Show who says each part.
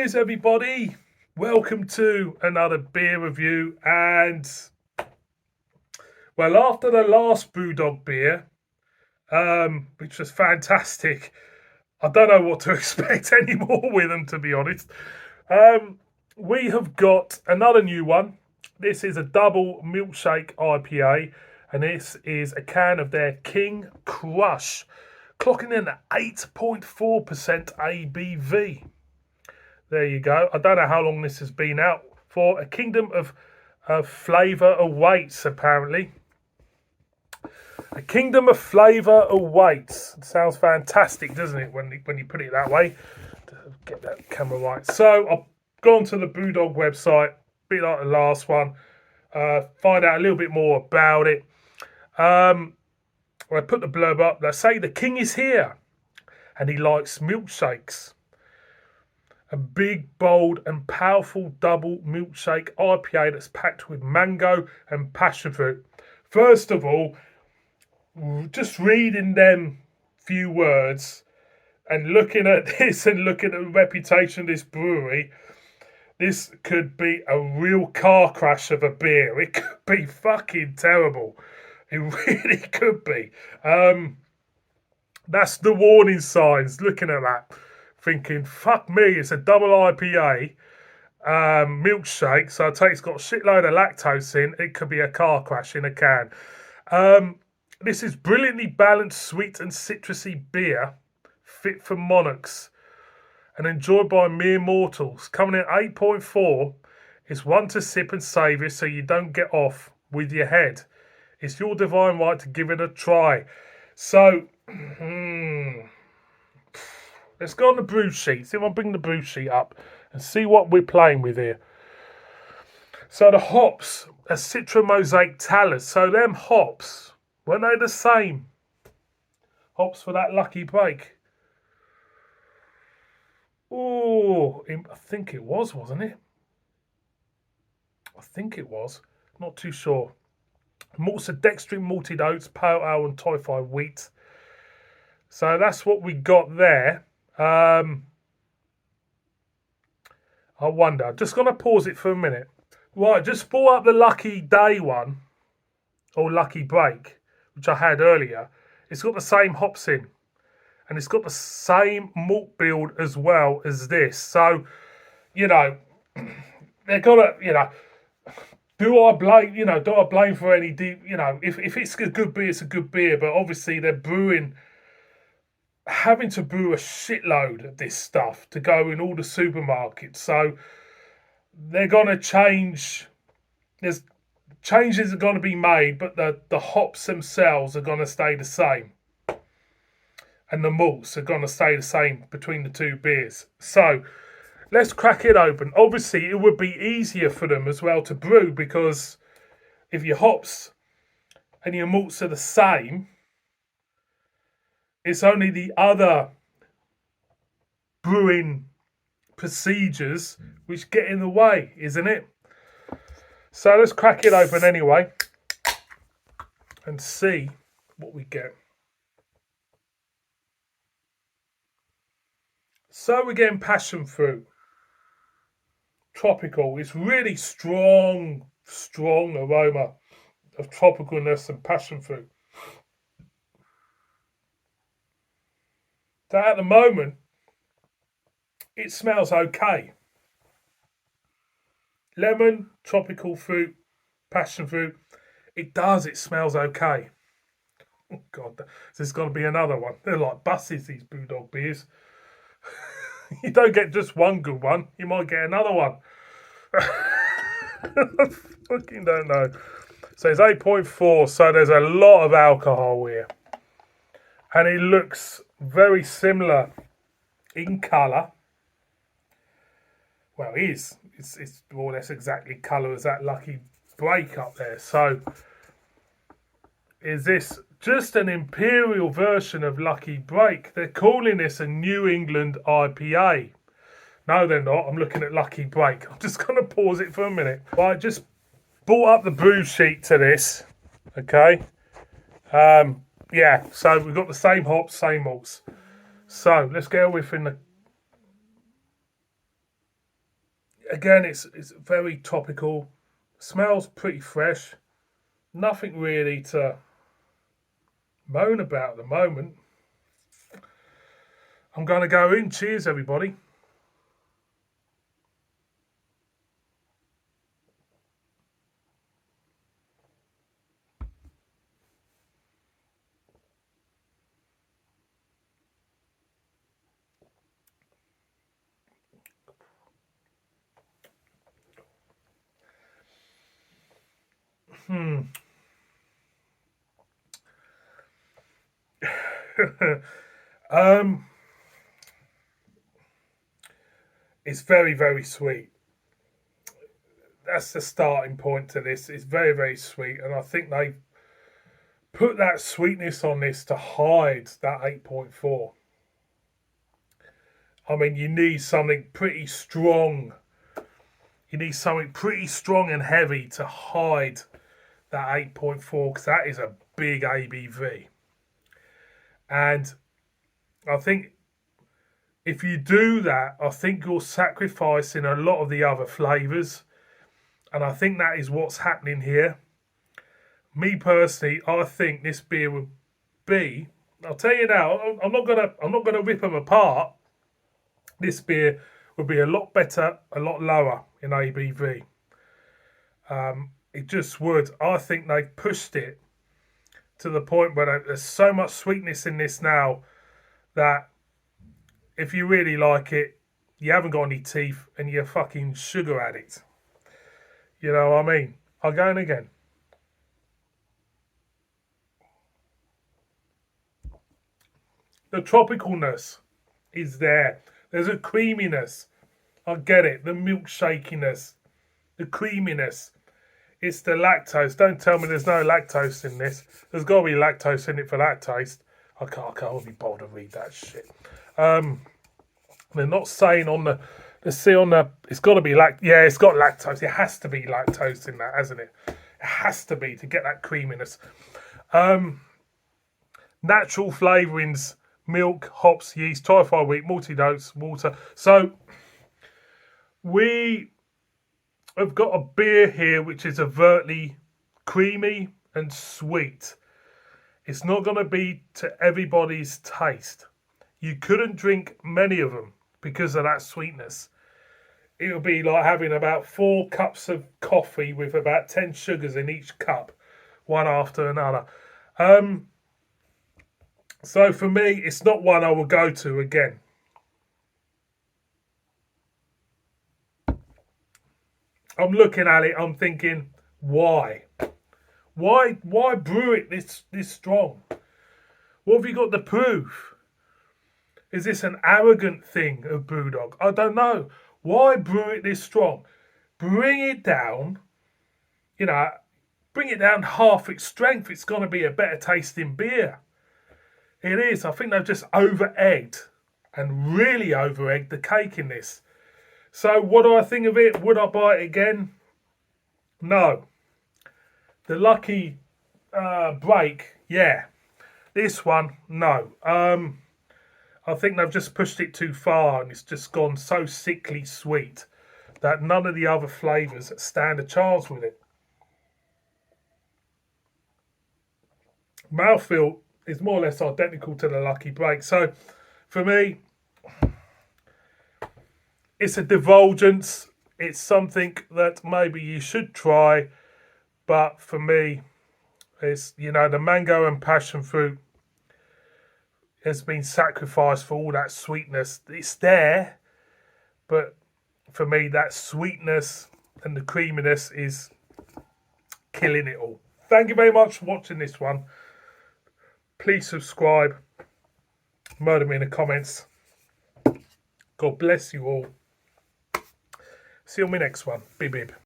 Speaker 1: Cheers, everybody. Welcome to another beer review. And, well, after the last BrewDog beer, which was fantastic, I don't know what to expect anymore with them, to be honest. We have got another new one. This is a double milkshake IPA, and this is a can of their King Crush, clocking in at 8.4% ABV. There you go. I don't know how long this has been out for. A kingdom of flavour awaits, apparently. A kingdom of flavour awaits. It sounds fantastic, doesn't it, when you put it that way? Get that camera right. So I've gone to the BrewDog website, a bit like the last one, find out a little bit more about it. I put the blurb up. They say the king is here and he likes milkshakes. A big, bold and powerful double milkshake IPA that's packed with mango and passion fruit. First of all, just reading them few words and looking at this and looking at the reputation of this brewery, this could be a real car crash of a beer. It could be fucking terrible. It really could be. That's the warning signs, looking at that. Thinking, fuck me, it's a double IPA milkshake, so I take it's got a shitload of lactose in. It could be a car crash in a can. This is brilliantly balanced, sweet and citrusy beer, fit for monarchs and enjoyed by mere mortals. Coming in at 8.4, it's one to sip and savour so you don't get off with your head. It's your divine right to give it a try. So, let's go on the brew sheet. See if I bring the brew sheet up and see what we're playing with here. So the hops are Citra Mosaic Talus. So them hops, weren't they the same? Hops for that lucky break. Oh, I think it was, wasn't it? I think it was. Not too sure. Malts are dextrin, malted oats, pale ale and toffee wheat. So that's what we got there. I wonder. I'm just going to pause it for a minute. Right, just pull up the Lucky Day one, or Lucky Break, which I had earlier. It's got the same hops in, and it's got the same malt build as well as this. So, you know, they're gonna, do I blame for any deep, if it's a good beer, it's a good beer, but obviously they're having to brew a shitload of this stuff to go in all the supermarkets. So they're going to change. There's changes are going to be made, but the hops themselves are going to stay the same. And the malts are going to stay the same between the two beers. So let's crack it open. Obviously, it would be easier for them as well to brew because if your hops and your malts are the same, it's only the other brewing procedures which get in the way, isn't it? So let's crack it open anyway and see what we get. So we're getting passion fruit. Tropical. It's really strong aroma of tropicalness and passion fruit. So at the moment, it smells okay. Lemon, tropical fruit, passion fruit. It smells okay. Oh God, there's got to be another one. They're like buses, these BrewDog beers. You don't get just one good one, you might get another one. I fucking don't know. So it's 8.4, so there's a lot of alcohol here. And it looks very similar in colour. Well, it is. It's more or less exactly colour as that Lucky Break up there. So, is this just an imperial version of Lucky Break? They're calling this a New England IPA. No, they're not. I'm looking at Lucky Break. I'm just going to pause it for a minute. Well, I just brought up the brew sheet to this. Okay. Yeah, so we've got the same hops, same malts. So let's get a whiff in the again, it's very topical. Smells pretty fresh. Nothing really to moan about at the moment. I'm going to go in. Cheers, everybody. It's very, very sweet. That's the starting point to this. It's very, very sweet, and I think they put that sweetness on this to hide that 8.4. I mean, you need something pretty strong. You need something pretty strong and heavy to hide that 8.4, because that is a big ABV. And I think if you do that, I think you're sacrificing a lot of the other flavours. And I think that is what's happening here. Me personally, I think this beer would be, I'll tell you now, I'm not gonna rip them apart. This beer would be a lot better, a lot lower in ABV. It just would. I think they've pushed it to the point where there's so much sweetness in this now that if you really like it, you haven't got any teeth and you're a fucking sugar addict. You know what I mean? I'll go in again. The tropicalness is there. There's a creaminess. I get it. The milkshakiness. The creaminess. It's the lactose. Don't tell me there's no lactose in this. There's got to be lactose in it for that taste. I can't be bothered to read that shit. They're not saying on the see on the, it's got to be yeah, it's got lactose. It has to be lactose in that, hasn't it? It has to be to get that creaminess. Natural flavourings: milk, hops, yeast, torrefied wheat, malty notes, water. So we have got a beer here which is overtly creamy and sweet. It's not going to be to everybody's taste. You couldn't drink many of them because of that sweetness. It would be like having about 4 cups of coffee with about 10 sugars in each cup, one after another. So for me, it's not one I will go to again. I'm looking at it, I'm thinking, why? Why brew it this strong? What have you got to prove? Is this an arrogant thing of BrewDog? I don't know. Why brew it this strong? Bring it down, bring it down half its strength. It's going to be a better tasting beer. It is. I think they've just over-egged and really over-egged the cake in this. So what do I think of it? Would I buy it again? No. The Lucky Break, yeah. This one, no. I think they've just pushed it too far and it's just gone so sickly sweet that none of the other flavours stand a chance with it. Mouthfeel is more or less identical to the Lucky Break. So for me, it's a divulgence. It's something that maybe you should try. But for me, it's, the mango and passion fruit has been sacrificed for all that sweetness. It's there, but for me, that sweetness and the creaminess is killing it all. Thank you very much for watching this one. Please subscribe. Murder me in the comments. God bless you all. See you on my next one. Bib bib.